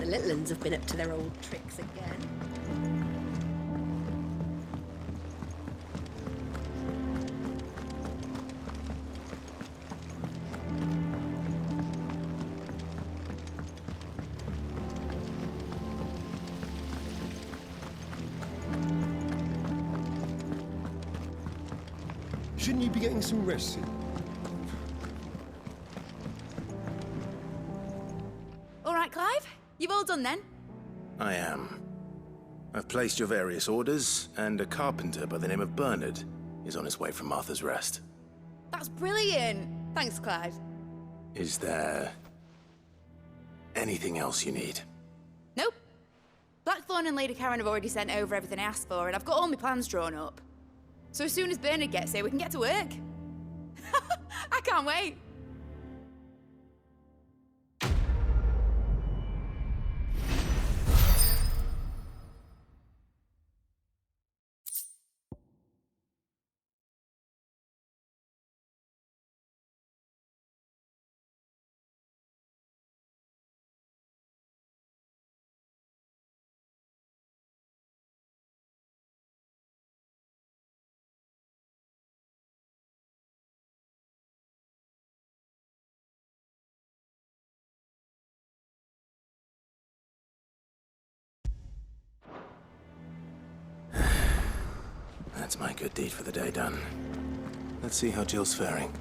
little uns have been up to their old tricks again. Shouldn't you be getting some rest soon? All right, Clive? You've all done then? I am. I've placed your various orders, and a carpenter by the name of Bernard is on his way from Martha's Rest. That's brilliant! Thanks, Clive. Is there anything else you need? Nope. Blackthorn and Lady Karen have already sent over everything I asked for, and I've got all my plans drawn up. So as soon as Bernard gets here, we can get to work. I can't wait. That's my good deed for the day done. Let's see how Jill's faring.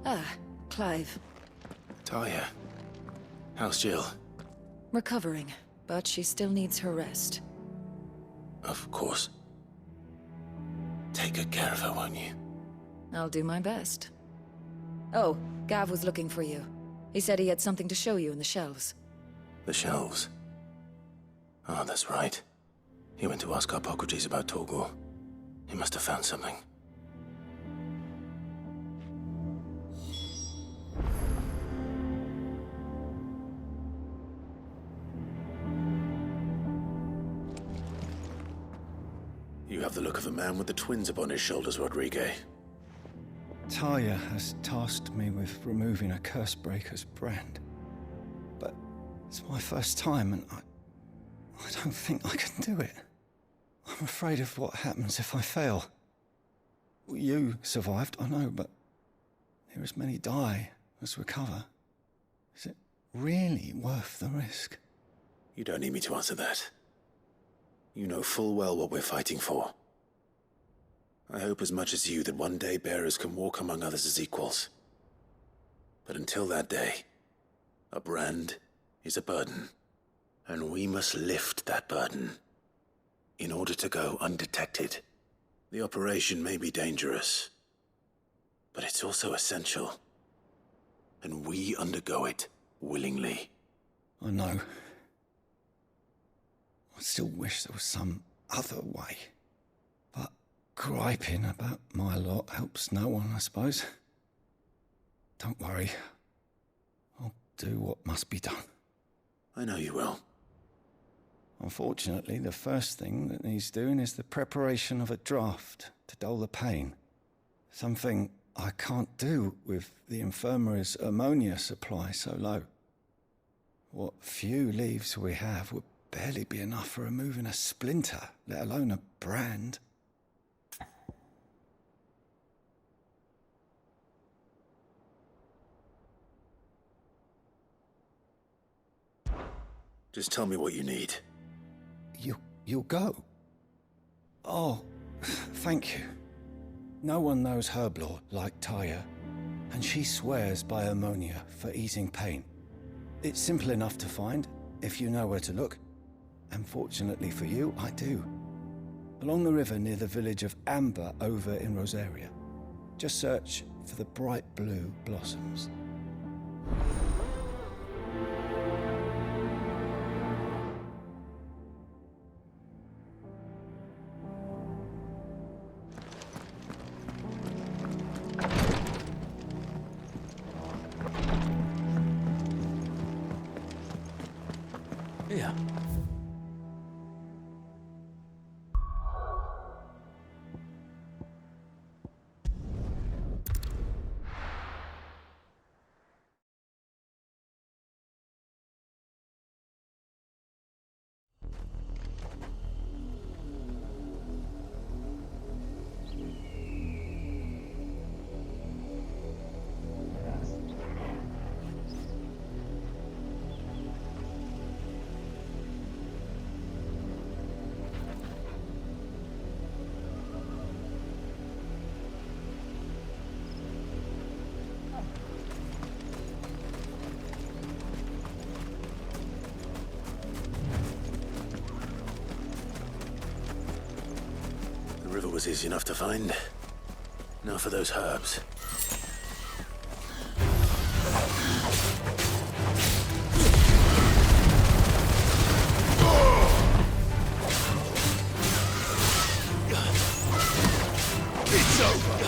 Ah, Clive. Talia, how's Jill? Recovering, but she still needs her rest. Of course. Take good care of her, won't you? I'll do my best. Oh, Gav was looking for you. He said he had something to show you in the shelves. The shelves. Oh, that's right. He went to ask Hippocrates about Torgor. He must have found something. You have the look of a man with the twins upon his shoulders, Rodrigue. Talia has tasked me with removing a Cursebreaker's brand. But it's my first time, and I don't think I can do it. I'm afraid of what happens if I fail. You survived, I know, but there as many die as recover. Is it really worth the risk? You don't need me to answer that. You know full well what we're fighting for. I hope as much as you that one day bearers can walk among others as equals. But until that day, a brand is a burden, and we must lift that burden in order to go undetected. The operation may be dangerous, but it's also essential, and we undergo it willingly. I know. I still wish there was some other way. But griping about my lot helps no one, I suppose. Don't worry. I'll do what must be done. I know you will. Unfortunately, the first thing that needs doing is the preparation of a draft to dull the pain. Something I can't do with the infirmary's ammonia supply so low. What few leaves we have would barely be enough for removing a splinter, let alone a brand. Just tell me what you need. You'll go? Oh, thank you. No one knows Herblore like Taya, and she swears by ammonia for easing pain. It's simple enough to find, if you know where to look. And fortunately for you, I do. Along the river near the village of Amber over in Rosaria. Just search for the bright blue blossoms. Yeah. The river was easy enough to find. Now for those herbs. It's over!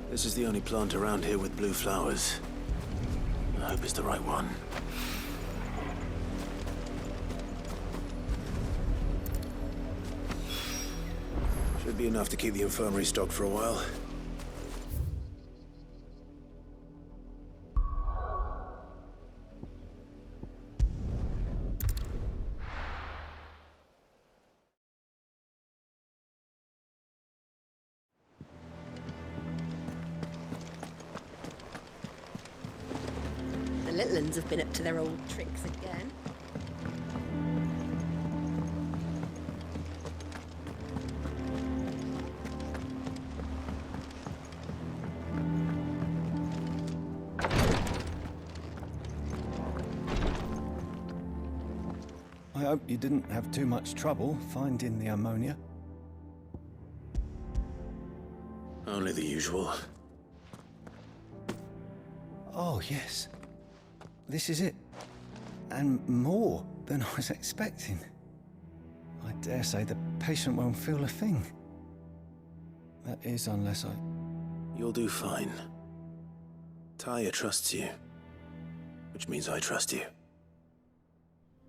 This is the only plant around here with blue flowers. I hope it's the right one. Should be enough to keep the infirmary stocked for a while. The little uns have been up to their old tricks again. I hope you didn't have too much trouble finding the ammonia. Only the usual. Oh, yes. This is it. And more than I was expecting. I dare say the patient won't feel a thing. That is, unless I... You'll do fine. Taya trusts you, which means I trust you.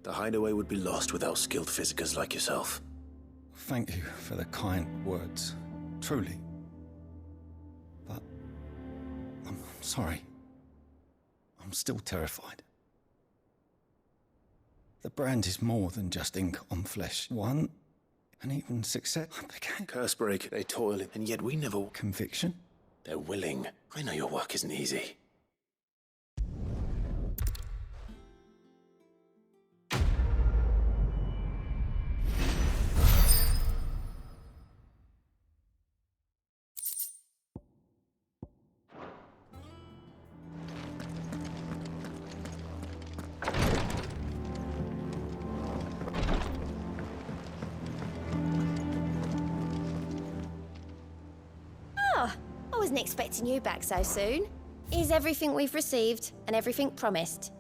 The hideaway would be lost without skilled physicers like yourself. Thank you for the kind words. Truly. But... I'm sorry. I'm still terrified. The brand is more than just ink on flesh. One, and even success. I began... Cursebreak, they toil, and yet we never... Conviction? They're willing. I know your work isn't easy. I wasn't expecting you back so soon. Is everything we've received and everything promised?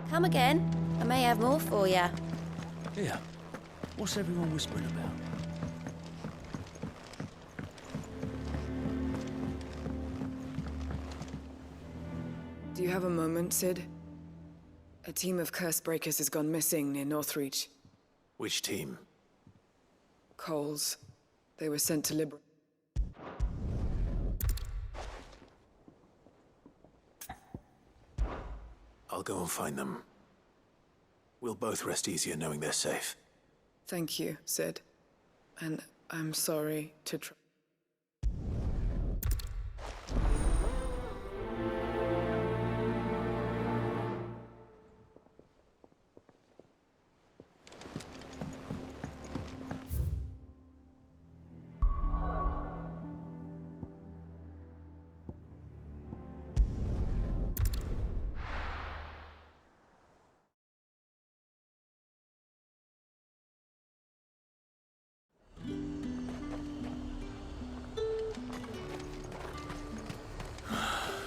Come again. I may have more for you. Yeah. What's everyone whispering about? Do you have a moment, Sid? A team of curse breakers has gone missing near Northreach. Which team? Coles. They were sent to liberate. I'll go and find them. We'll both rest easier knowing they're safe. Thank you, Sid. And I'm sorry to try.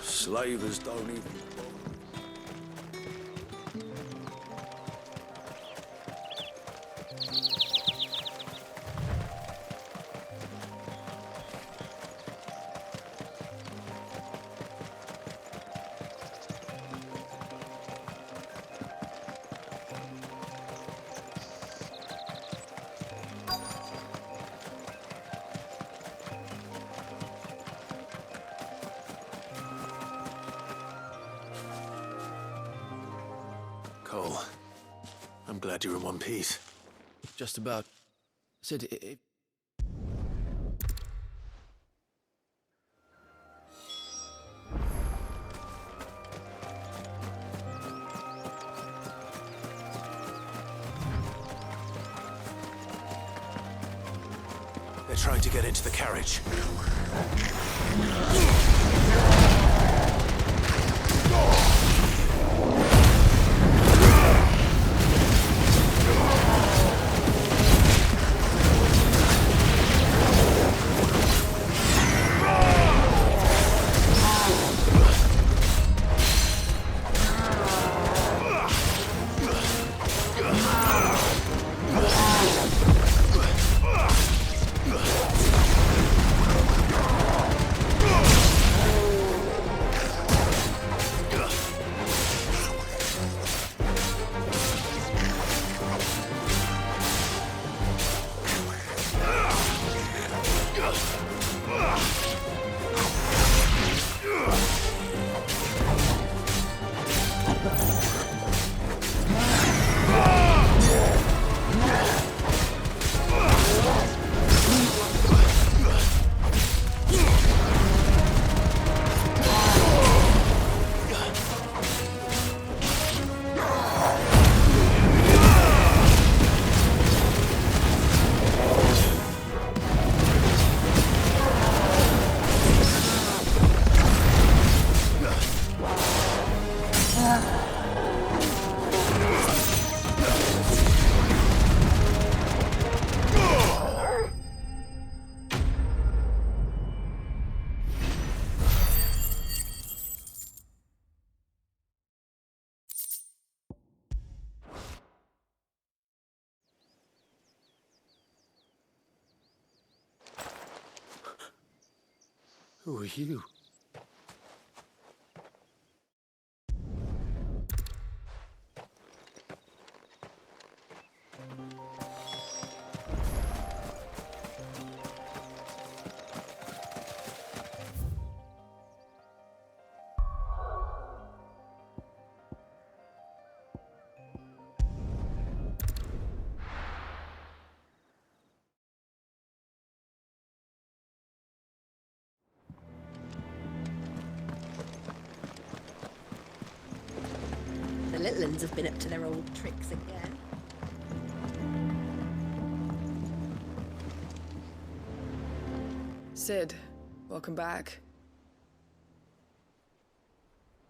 Slavers don't even... Cole, I'm glad you're in one piece. Just about. Sid, it... They're trying to get into the carriage. Who are you? The little uns have been up to their old tricks again. Sid, welcome back.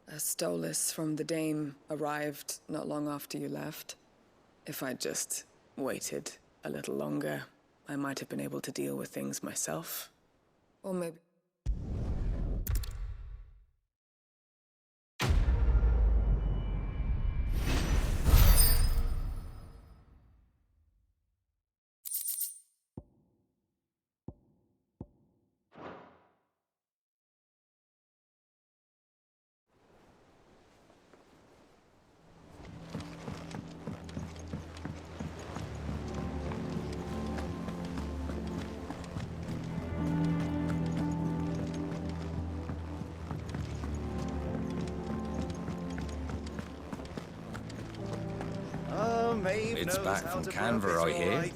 A Stolas from the Dame arrived not long after you left. If I'd just waited a little longer, I might have been able to deal with things myself. Or maybe... It's knows back how from to Canva, bluff, I it's hear. all right.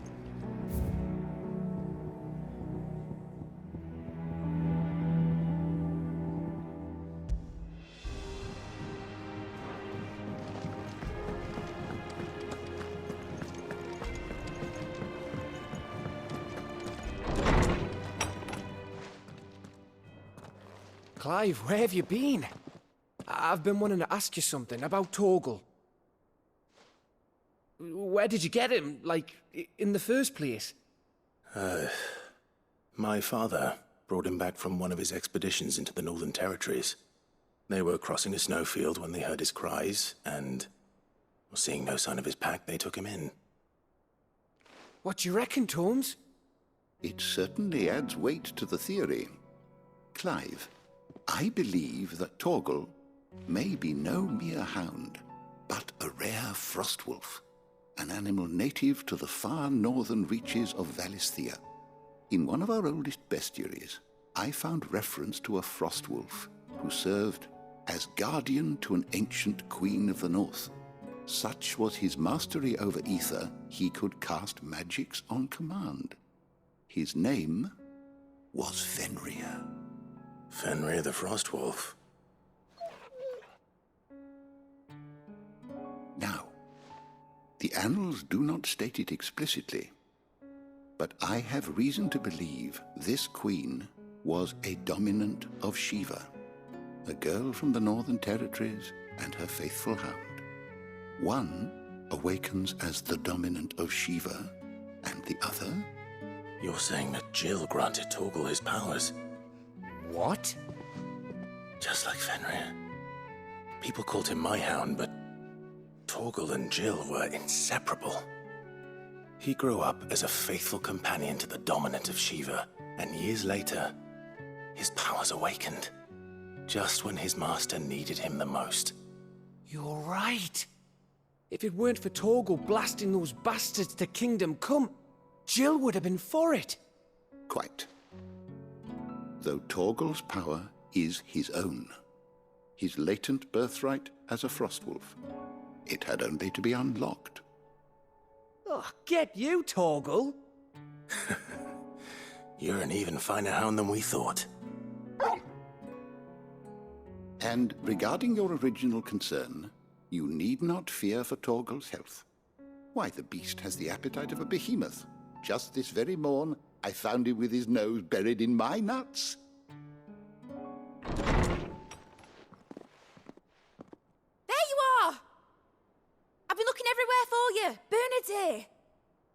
Clive, where have you been? I've been wanting to ask you something about Torgal. Where did you get him, like, in the first place? My father brought him back from one of his expeditions into the Northern Territories. They were crossing a snowfield when they heard his cries, and seeing no sign of his pack, they took him in. What do you reckon, Tomes? It certainly adds weight to the theory. Clive, I believe that Torgal may be no mere hound, but a rare frostwolf, an animal native to the far northern reaches of Valisthea. In one of our oldest bestiaries, I found reference to a frostwolf who served as guardian to an ancient queen of the north. Such was his mastery over ether, he could cast magics on command. His name was Fenrir. Fenrir the Frostwolf. Now, the annals do not state it explicitly, but I have reason to believe this queen was a dominant of Shiva, a girl from the Northern Territories and her faithful hound. One awakens as the dominant of Shiva, and the other... You're saying that Jill granted Torgal his powers? What? Just like Fenrir. People called him my hound, but Torgal and Jill were inseparable. He grew up as a faithful companion to the dominant of Shiva, and years later, his powers awakened, just when his master needed him the most. You're right. If it weren't for Torgal blasting those bastards to Kingdom Come, Jill would have been for it. Quite. Though Torgal's power is his own, his latent birthright as a frostwolf. It had only to be unlocked. Oh, get you, Torgal! You're an even finer hound than we thought. And regarding your original concern, you need not fear for Torgal's health. Why, the beast has the appetite of a behemoth. Just this very morn, I found him with his nose buried in my nuts. There you are! I've been looking everywhere for you. Bernard's here.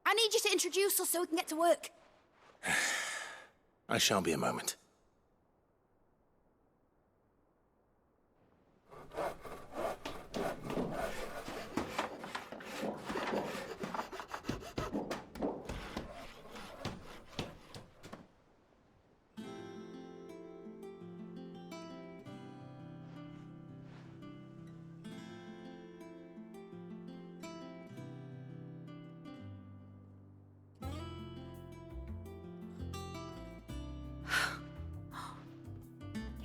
I need you to introduce us so we can get to work. I shan't be a moment.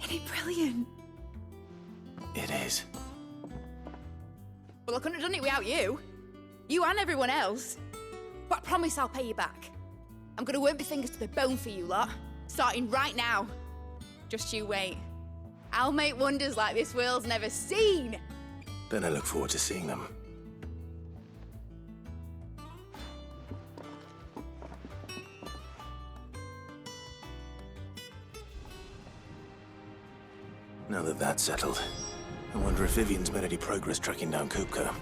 Isn't it brilliant? It is. Well, I couldn't have done it without you. You and everyone else. But I promise I'll pay you back. I'm gonna work my fingers to the bone for you lot, starting right now. Just you wait. I'll make wonders like this world's never seen. Then I look forward to seeing them. Now that that's settled, I wonder if Vivian's made any progress tracking down Kupka.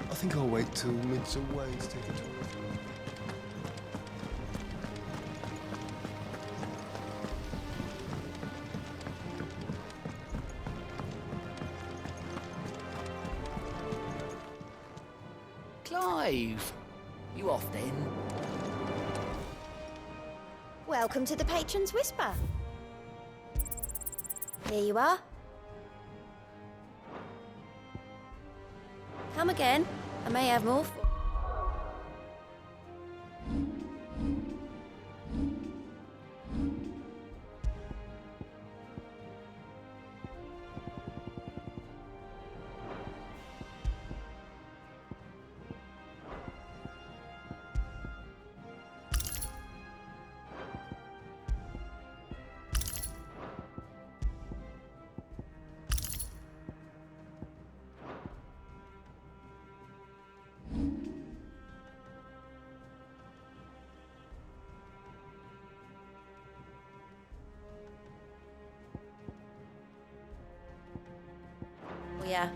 I think I'll wait till mid's away to take a tour. Clive, you off then? Welcome to the Patron's Whisper. Here you are. Come again. I may have more. Yeah.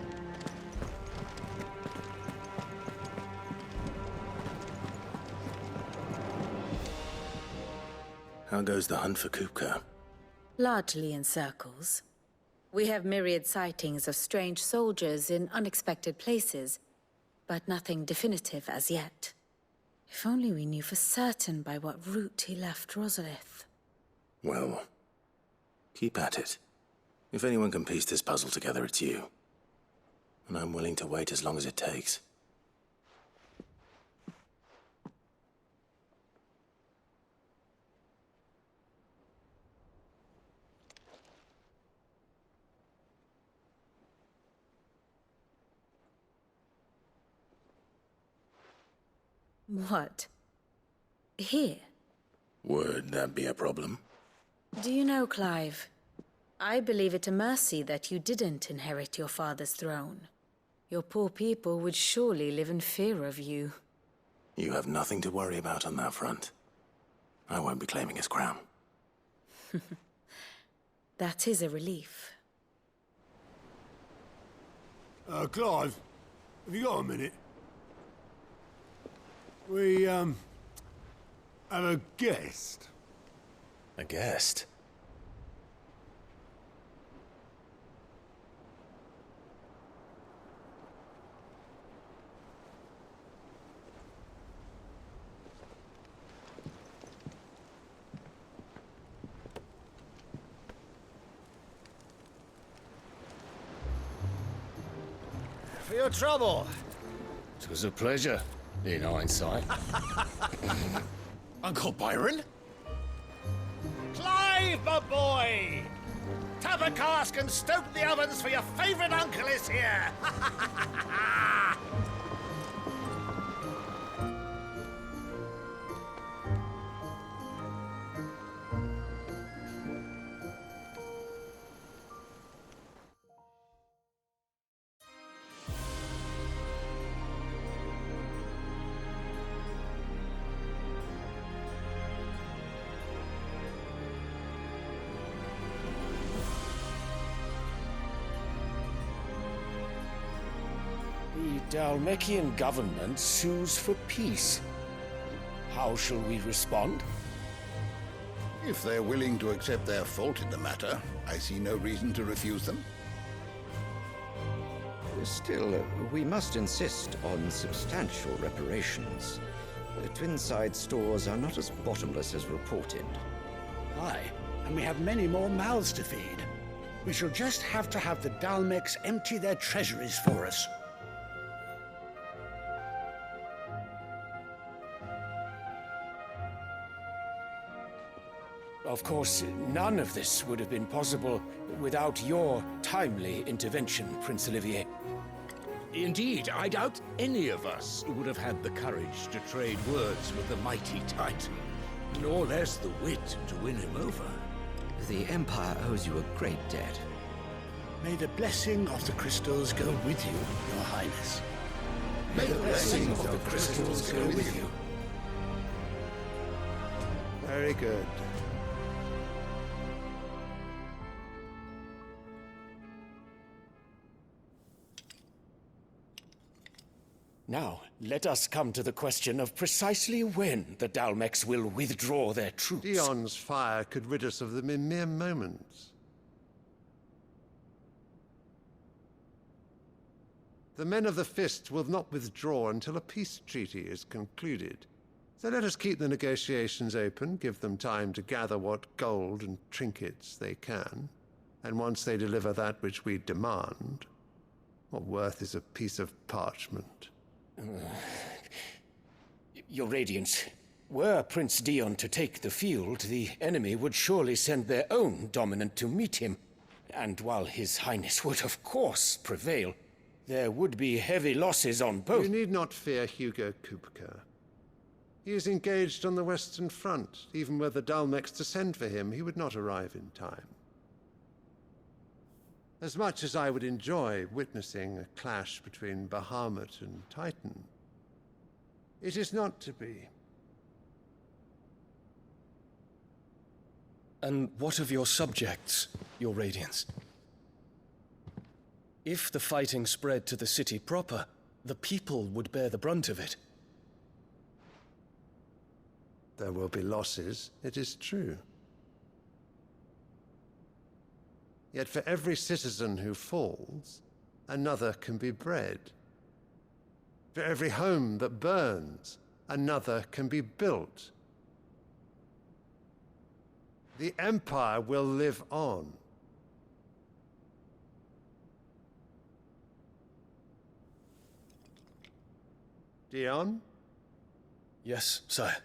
How goes the hunt for Kupka? Largely in circles. We have myriad sightings of strange soldiers in unexpected places, but nothing definitive as yet. If only we knew for certain by what route he left Rosalith. Well, keep at it. If anyone can piece this puzzle together, it's you. And I'm willing to wait as long as it takes. What? Here? Would that be a problem? Do you know, Clive? I believe it a mercy that you didn't inherit your father's throne. Your poor people would surely live in fear of you. You have nothing to worry about on that front. I won't be claiming his crown. That is a relief. Clive, have you got a minute? We, have a guest. A guest? For your trouble. It was a pleasure, in hindsight. Uncle Byron? Clive, my boy! Tap a cask and stoke the ovens, for your favorite uncle is here! The Dalmekian government sues for peace. How shall we respond? If they're willing to accept their fault in the matter, I see no reason to refuse them. Still, we must insist on substantial reparations. The Twinside stores are not as bottomless as reported. Aye, and we have many more mouths to feed. We shall just have to have the Dalmeks empty their treasuries for us. Of course, none of this would have been possible without your timely intervention, Prince Olivier. Indeed, I doubt any of us would have had the courage to trade words with the mighty Titan, nor less the wit to win him over. The Empire owes you a great debt. May the blessing of the crystals go with you, Your Highness. May the blessing of the crystals go with you. Very good. Now, let us come to the question of precisely when the Dalmeks will withdraw their troops. Dion's fire could rid us of them in mere moments. The men of the Fist will not withdraw until a peace treaty is concluded. So let us keep the negotiations open, give them time to gather what gold and trinkets they can. And once they deliver that which we demand, what worth is a piece of parchment? Your Radiance, were Prince Dion to take the field, the enemy would surely send their own dominant to meet him. And while His Highness would of course prevail, there would be heavy losses on both. You need not fear Hugo Kupka. He is engaged on the Western Front. Even were the Dalmeks to send for him, he would not arrive in time. As much as I would enjoy witnessing a clash between Bahamut and Titan, it is not to be. And what of your subjects, Your Radiance? If the fighting spread to the city proper, the people would bear the brunt of it. There will be losses, it is true. Yet for every citizen who falls, another can be bred. For every home that burns, another can be built. The Empire will live on. Dion? Yes, sire.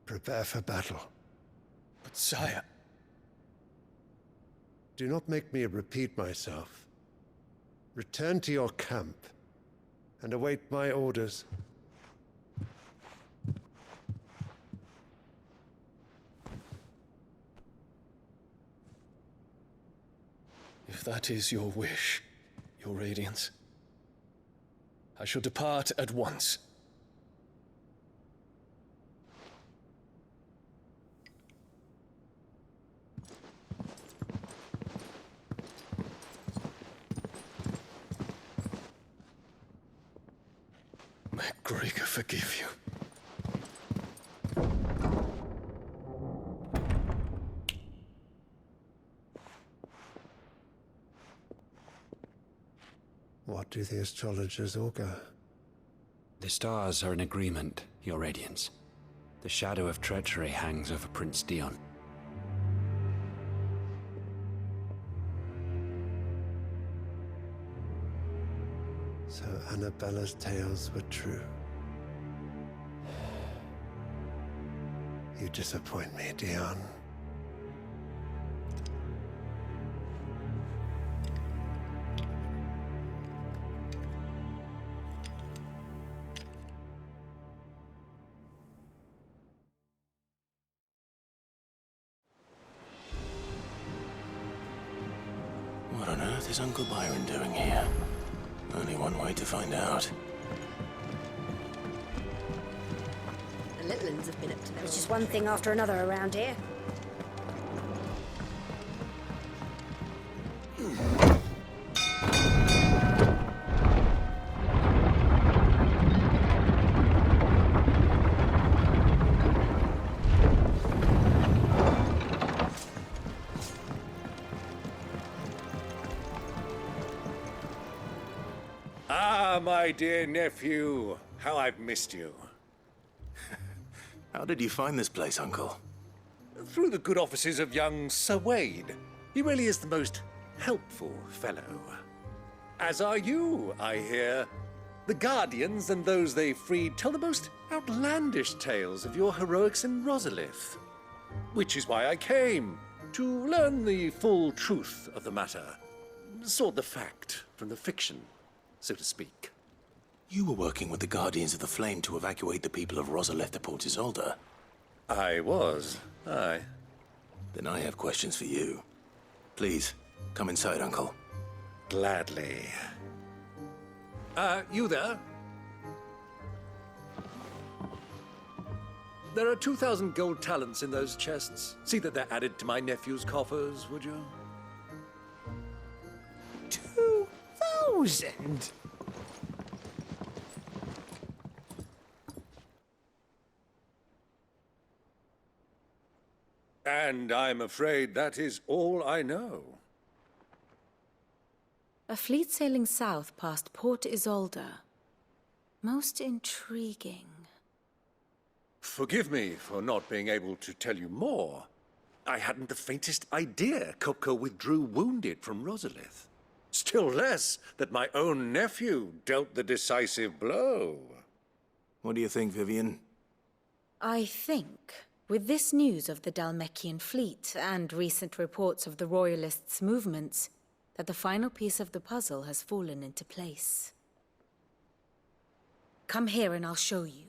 Prepare for battle. But sire... Do not make me repeat myself. Return to your camp and await my orders. If that is your wish, your Radiance, I shall depart at once. May Gregor forgive you. What do the astrologers augur? The stars are in agreement, Your Radiance. The shadow of treachery hangs over Prince Dion. So Annabella's tales were true. You disappoint me, Dion. What on earth is Uncle Byron doing here? Only one way to find out. The little ones have been up to There's just one thing after another around here. My dear nephew, how I've missed you. How did you find this place, Uncle? Through the good offices of young Sir Wade. He really is the most helpful fellow. As are you, I hear. The Guardians and those they freed tell the most outlandish tales of your heroics in Rosalith. Which is why I came, to learn the full truth of the matter. Sort the fact from the fiction, so to speak. You were working with the Guardians of the Flame to evacuate the people of Rosalith to Port Isolde. I was, aye. Then I have questions for you. Please, come inside, Uncle. Gladly. You there? There are 2,000 gold talents in those chests. See that they're added to my nephew's coffers, would you? 2,000? And I'm afraid that is all I know. A fleet sailing south past Port Isolde. Most intriguing. Forgive me for not being able to tell you more. I hadn't the faintest idea Kupka withdrew wounded from Rosalith. Still less that my own nephew dealt the decisive blow. What do you think, Vivian? I think, with this news of the Dhalmekian fleet and recent reports of the Royalists' movements, that the final piece of the puzzle has fallen into place. Come here and I'll show you.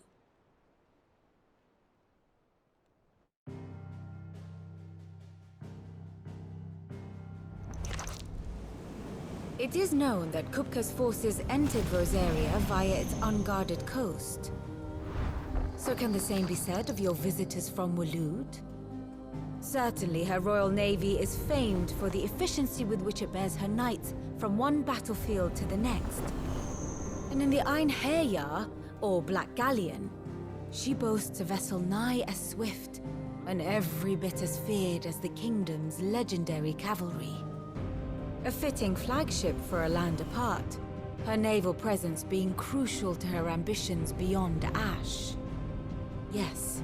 It is known that Kupka's forces entered Rosaria via its unguarded coast. So can the same be said of your visitors from Waloed? Certainly her Royal Navy is famed for the efficiency with which it bears her knights from one battlefield to the next. And in the Einherjar, or Black Galleon, she boasts a vessel nigh as swift and every bit as feared as the kingdom's legendary cavalry. A fitting flagship for a land apart, her naval presence being crucial to her ambitions beyond Ash. Yes,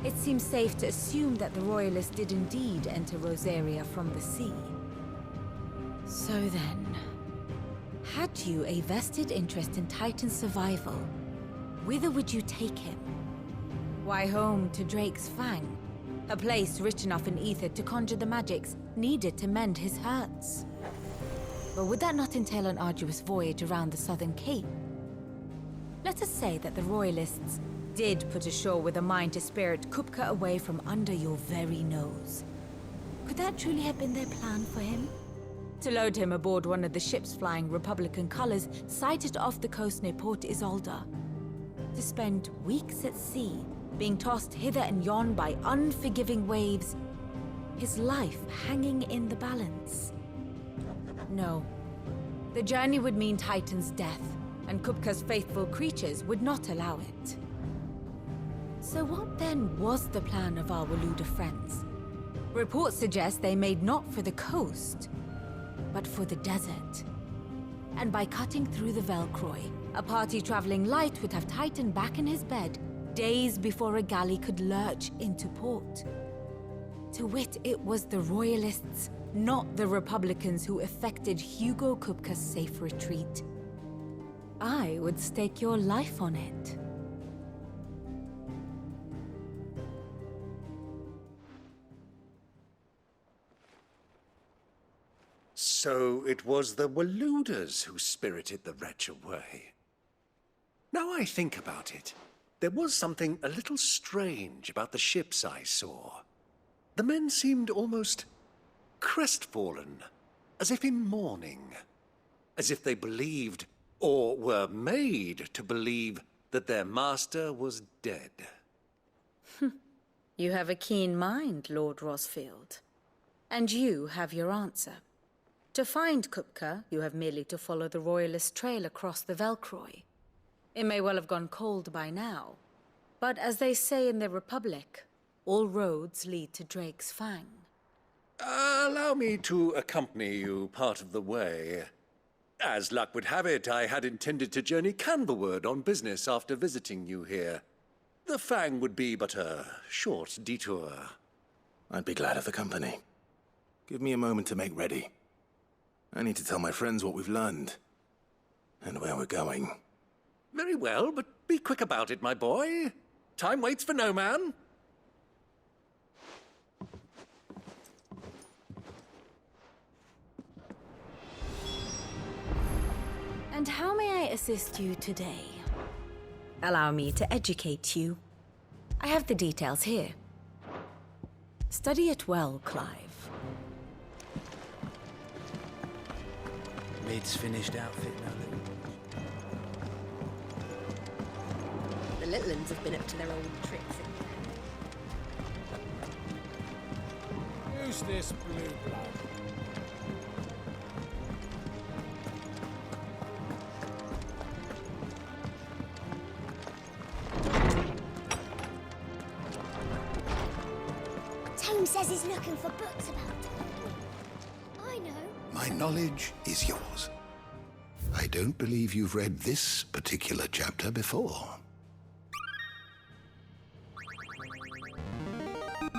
it seems safe to assume that the Royalists did indeed enter Rosaria from the sea. So then, had you a vested interest in Titan's survival, whither would you take him? Why, home to Drake's Fang, a place rich enough in ether to conjure the magics needed to mend his hurts. But would that not entail an arduous voyage around the southern cape? Let us say that the Royalists did put ashore with a mind to spirit Kupka away from under your very nose. Could that truly have been their plan for him? To load him aboard one of the ships flying Republican colors sighted off the coast near Port Isolde. To spend weeks at sea, being tossed hither and yon by unforgiving waves, his life hanging in the balance. No. The journey would mean Titan's death, and Kupka's faithful creatures would not allow it. So what then was the plan of our Waluda friends? Reports suggest they made not for the coast, but for the desert. And by cutting through the Velcroy, a party traveling light would have Titan back in his bed days before a galley could lurch into port. To wit, it was the Royalists, not the Republicans, who effected Hugo Kupka's safe retreat. I would stake your life on it. So it was the Waludas who spirited the wretch away. Now I think about it, there was something a little strange about the ships I saw. The men seemed almost crestfallen, as if in mourning, as if they believed, or were made to believe, that their master was dead. You have a keen mind, Lord Rosfield. And you have your answer. To find Kupka, you have merely to follow the Royalist trail across the Velcroy. It may well have gone cold by now, but as they say in the Republic, all roads lead to Drake's Fang. Allow me to accompany you part of the way. As luck would have it, I had intended to journey Canverward on business after visiting you here. The Fang would be but a short detour. I'd be glad of the company. Give me a moment to make ready. I need to tell my friends what we've learned, and where we're going. Very well, but be quick about it, my boy. Time waits for no man. And how may I assist you today? Allow me to educate you. I have the details here. Study it well, Clive. Maid's finished outfit now, then. The little uns have been up to their old tricks again. Who's this blue blood? Tome says he's looking for books about her. I know. My knowledge is yours. I don't believe you've read this particular chapter before.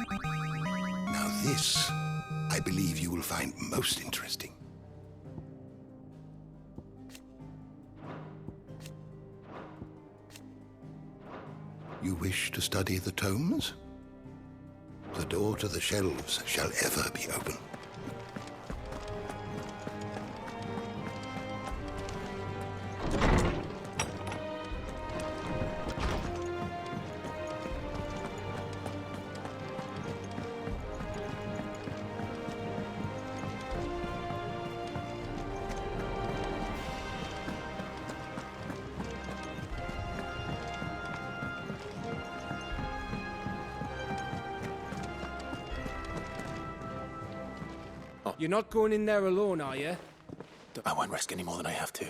Now This, I believe you will find most interesting. You wish to study the tomes? The door to the shelves shall ever be open. You're not going in there alone, are you? I won't risk any more than I have to.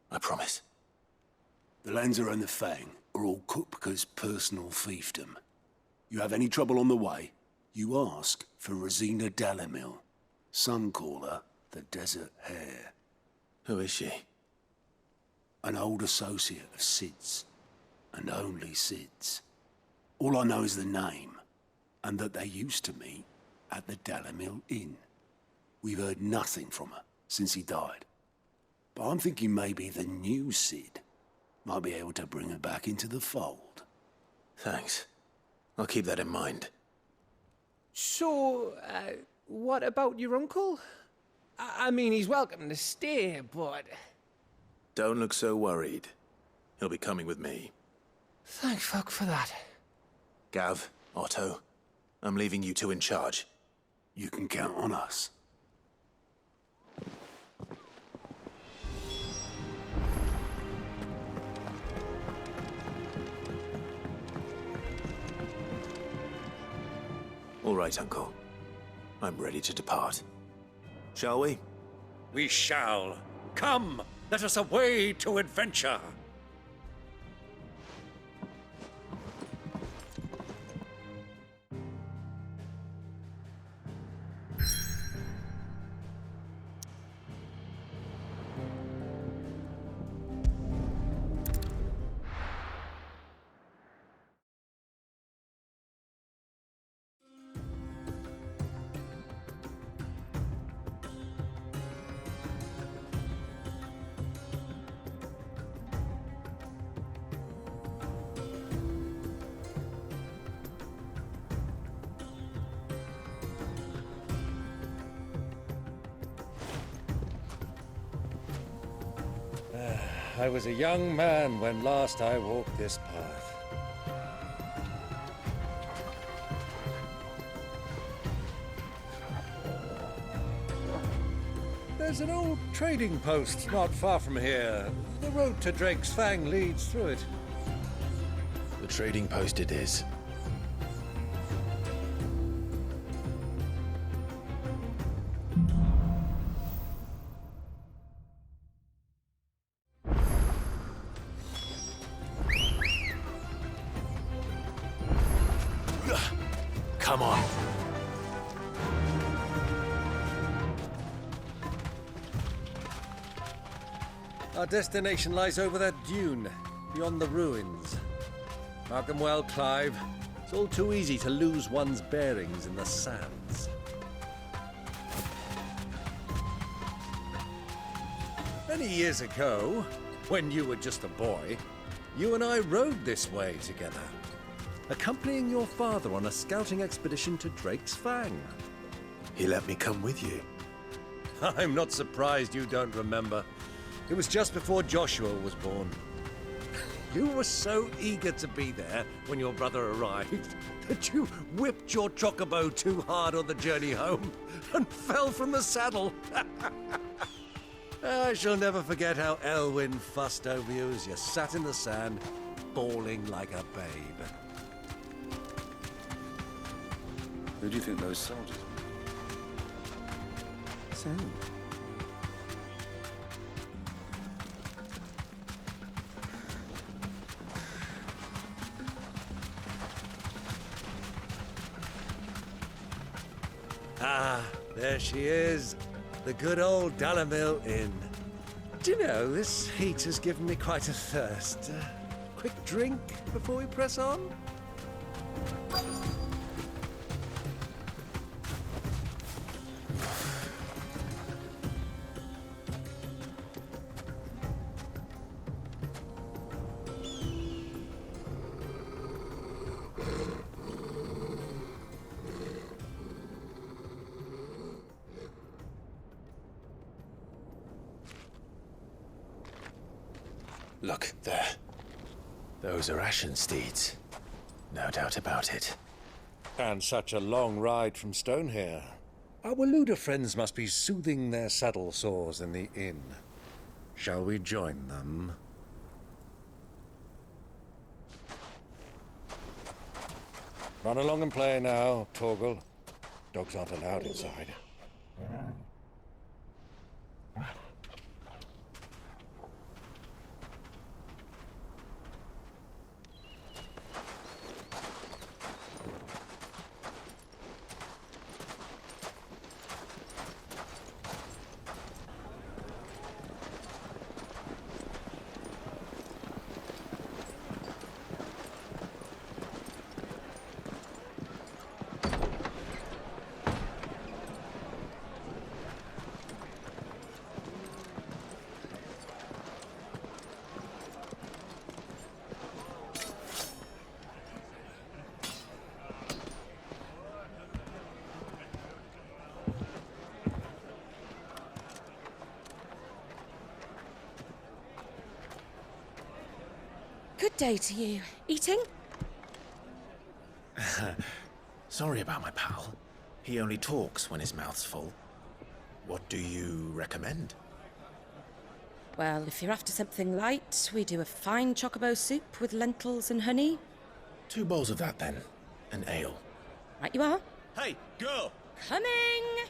I promise. The Lancer and the Fang are all Kupka's personal fiefdom. You have any trouble on the way, you ask for Rosina Dalamil, Suncaller, the Desert Hare. Who is she? An old associate of Sid's, and only Sid's. All I know is the name, and that they used to meet at the Dalamil Inn. We've heard nothing from her since he died. But I'm thinking maybe the new Sid might be able to bring her back into the fold. Thanks. I'll keep that in mind. So, what about your uncle? I mean, he's welcome to stay, but... Don't look so worried. He'll be coming with me. Thank fuck for that. Gav, Otto, I'm leaving you two in charge. You can count on us. All right, Uncle. I'm ready to depart. Shall we? We shall. Come, let us away to adventure. I was a young man when last I walked this path. There's an old trading post not far from here. The road to Drake's Fang leads through it. The trading post it is. Come on. Our destination lies over that dune, beyond the ruins. Mark them well, Clive. It's all too easy to lose one's bearings in the sands. Many years ago, when you were just a boy, you and I rode this way together, accompanying your father on a scouting expedition to Drake's Fang. He let me come with you. I'm not surprised you don't remember. It was just before Joshua was born. You were so eager to be there when your brother arrived that you whipped your chocobo too hard on the journey home and fell from the saddle. I shall never forget how Elwyn fussed over you as you sat in the sand, bawling like a babe. Who do you think those soldiers were? So? Ah, there she is. The good old Dalamil Inn. Do you know, this heat has given me quite a thirst. Quick drink before we press on? Look, there. Those are ashen steeds. No doubt about it. And such a long ride from Stonehere. Our Waluda friends must be soothing their saddle sores in the inn. Shall we join them? Run along and play now, Torgal. Dogs aren't allowed inside. Good day to you. Eating? Sorry about my pal. He only talks when his mouth's full. What do you recommend? Well, if you're after something light, we do a fine chocobo soup with lentils and honey. 2 bowls of that, then. An ale. Right you are. Hey, girl! Coming!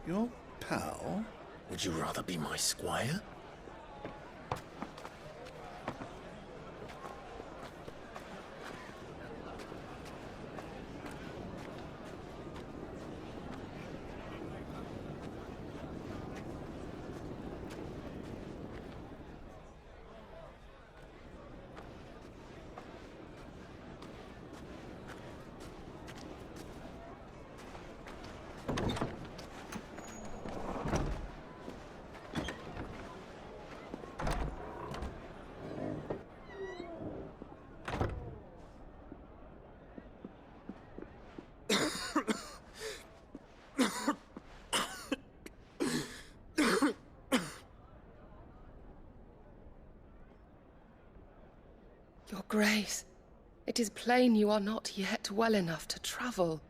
Your pal? Would you rather be my squire? Your Grace, it is plain you are not yet well enough to travel.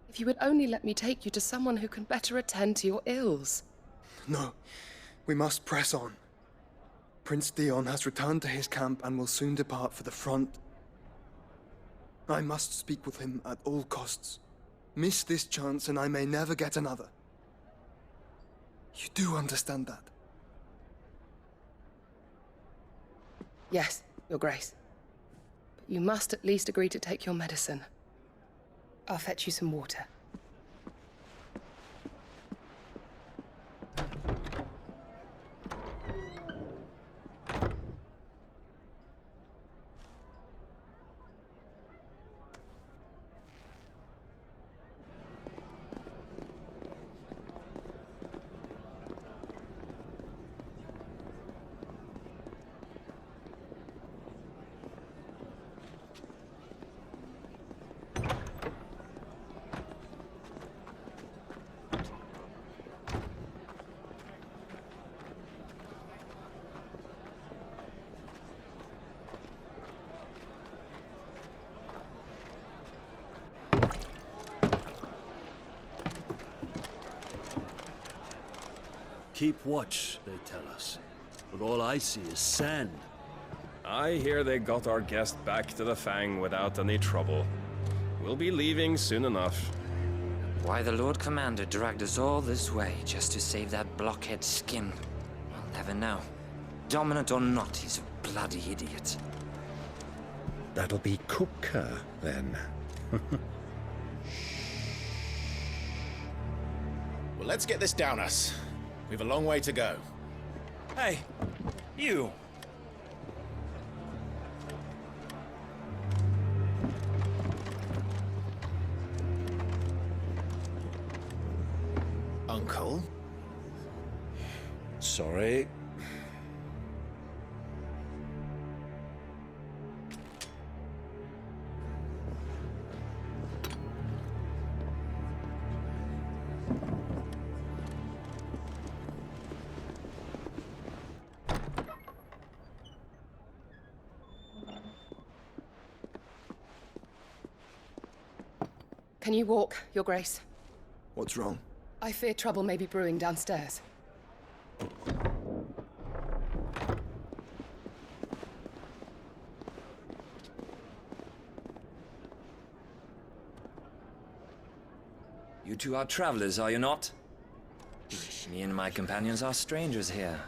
If you would only let me take you to someone who can better attend to your ills. No, we must press on. Prince Dion has returned to his camp and will soon depart for the front. I must speak with him at all costs. Miss this chance and I may never get another. You do understand that? Yes, Your Grace. But you must at least agree to take your medicine. I'll fetch you some water. Keep watch, they tell us. But all I see is sand. I hear they got our guest back to the Fang without any trouble. We'll be leaving soon enough. Why the Lord Commander dragged us all this way just to save that blockhead skin, I'll never know. Dominant or not, he's a bloody idiot. That'll be Cooker, then. Well, let's get this down us. We've a long way to go. Hey, you! Uncle? Sorry. Can you walk, Your Grace? What's wrong? I fear trouble may be brewing downstairs. You two are travelers, are you not? Me and my companions are strangers here.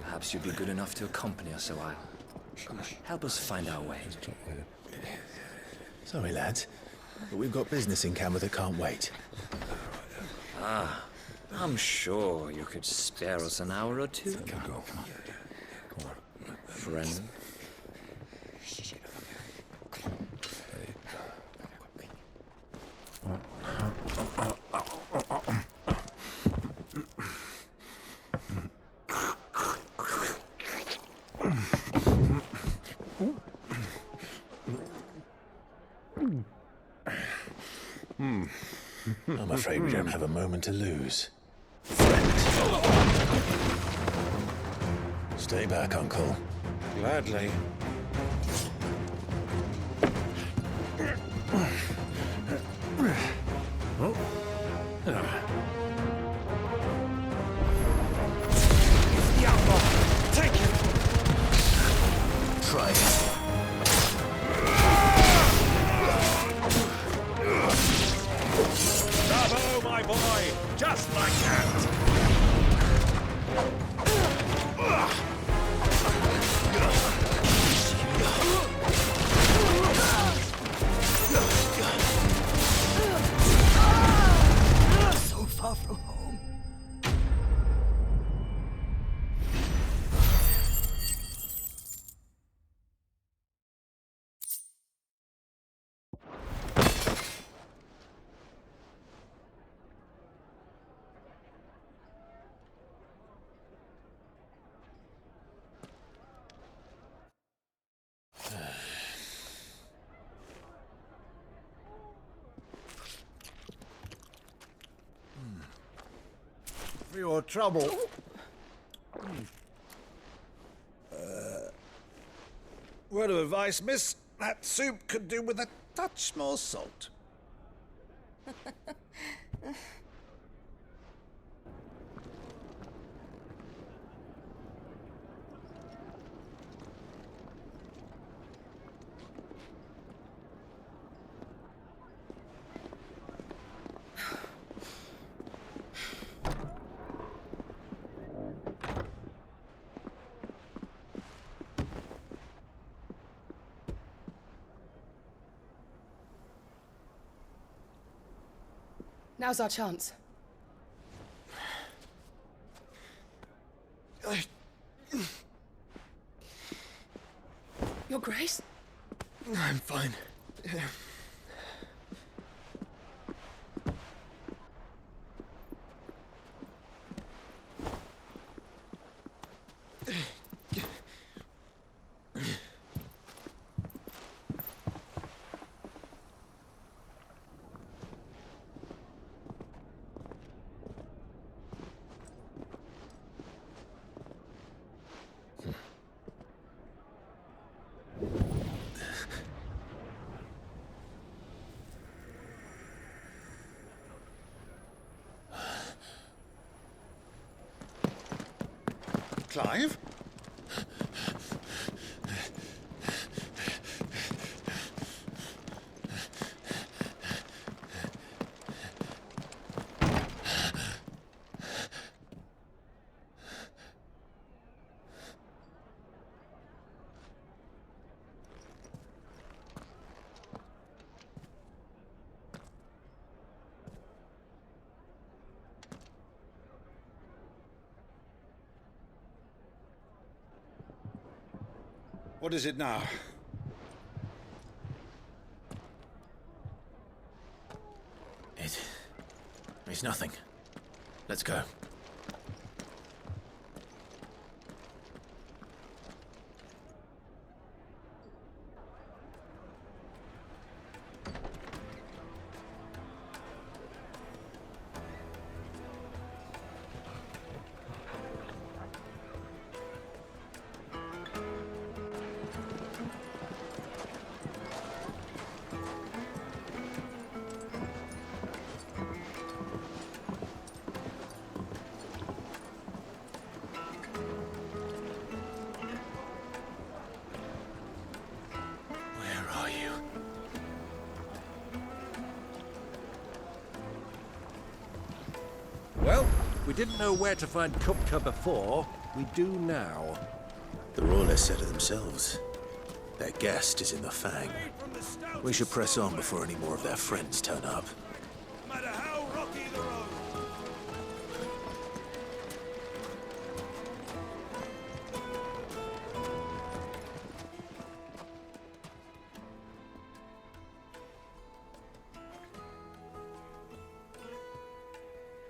Perhaps you'd be good enough to accompany us a while. Help us find our way. Sorry, lads, but we've got business in camera that can't wait. Ah, I'm sure you could spare us an hour or two. Come on. Friend. I'm afraid we don't have a moment to lose. Stay back, Uncle. Gladly. Take it! Try it. Bravo, my boy! Just like that! So far from home. For your trouble. Word of advice, miss. That soup could do with a touch more salt. Now's our chance. Your Grace? I'm fine. Clive? What is it now? It's nothing. Let's go. didn't know where to find Kupka before, we do now. The Royalists said it themselves. Their guest is in the Fang. We should press on before any more of their friends turn up.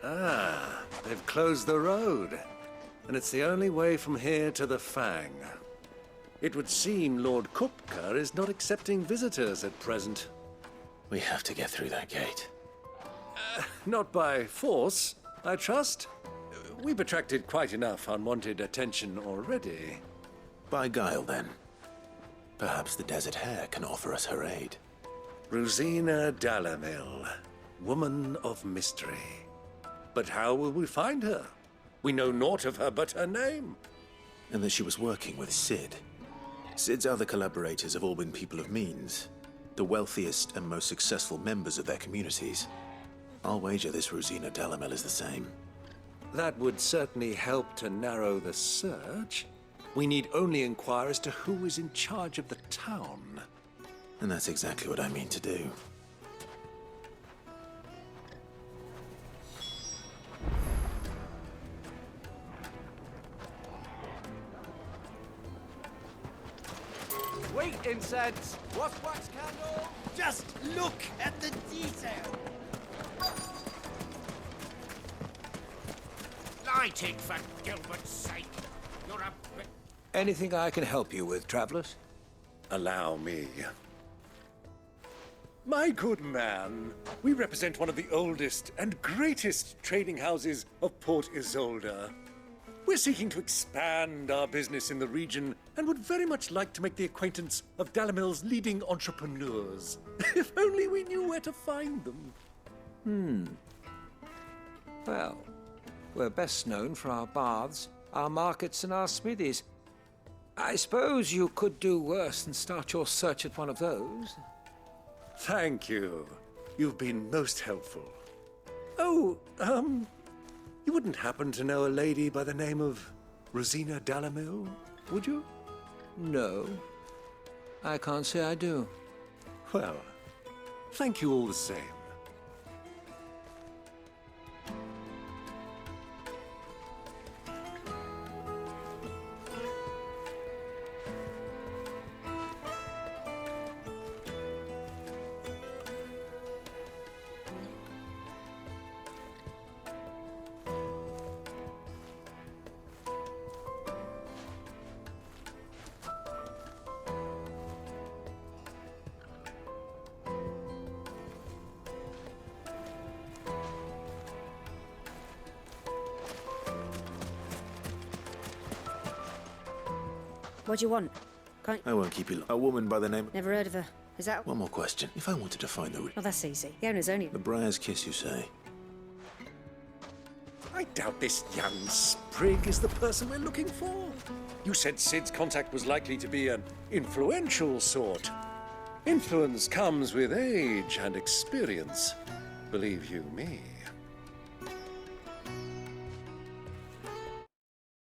Ah, they've closed the road. And it's the only way from here to the Fang. It would seem Lord Kupka is not accepting visitors at present. We have to get through that gate. Not by force, I trust. We've attracted quite enough unwanted attention already. By guile, then. Perhaps the Desert Hare can offer us her aid. Rosina Dalamil, woman of mystery. But how will we find her? We know naught of her but her name. And that she was working with Sid. Sid's other collaborators have all been people of means, the wealthiest and most successful members of their communities. I'll wager this Rosina Dalamel is the same. That would certainly help to narrow the search. We need only inquire as to who is in charge of the town. And that's exactly what I mean to do. Wait, incense! What's wax candle? Just look at the detail! Lighting, for Gilbert's sake! You're a... Anything I can help you with, travelers? Allow me. My good man, we represent one of the oldest and greatest trading houses of Port Isolde. We're seeking to expand our business in the region and would very much like to make the acquaintance of Dalamil's leading entrepreneurs. If only we knew where to find them. Well, we're best known for our baths, our markets, and our smithies. I suppose you could do worse than start your search at one of those. Thank you. You've been most helpful. Oh, you wouldn't happen to know a lady by the name of Rosina Dalamil, would you? No. I can't say I do. Well, thank you all the same. What do you want? Can't... I won't keep you. A woman by the name... Never heard of her. Is that... One more question. If I wanted to find the... Oh, that's easy. The owner's only... The Briar's Kiss, you say? I doubt this young sprig is the person we're looking for. You said Sid's contact was likely to be an influential sort. Influence comes with age and experience, believe you me.